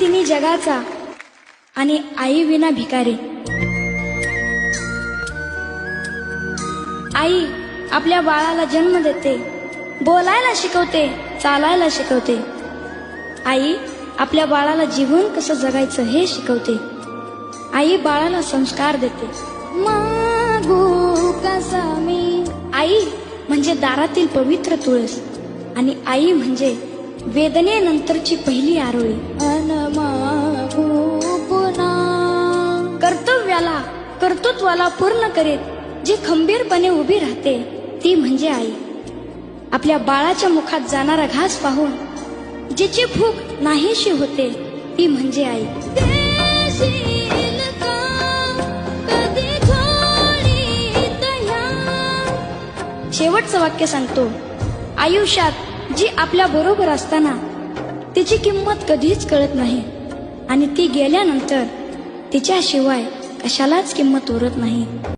तिन्ही जगाचा आणि आई विना भिकारी. आई आपल्या बाळाला जन्म देते, बोलायला शिकवते, चालायला शिकवते. आई आपल्या बाळाला जीवन कसं जगायचं हे शिकवते. आई बाळाला संस्कार देते. मागू कसा मी. आई म्हणजे दारातील पवित्र तुळस आणि आई म्हणजे वेदनेनंतरची पहिली आरोळी. अन मागू पुन्हा कर्तृत्वाला पूर्ण करीत जी खंबीरपणे उभी राहते ती म्हणजे आई. आपल्या बाळाच्या मुखात जाणारा घास पाहून जिची भूक नाहीशी होते ती म्हणजे आई. शेवटचं वाक्य सांगतो. आयुष्यात जी आपल्या बरोबर असताना तिची किंमत कधीच कळत नाही आणि ती गेल्यानंतर तिच्याशिवाय कशालाच किंमत उरत नाही.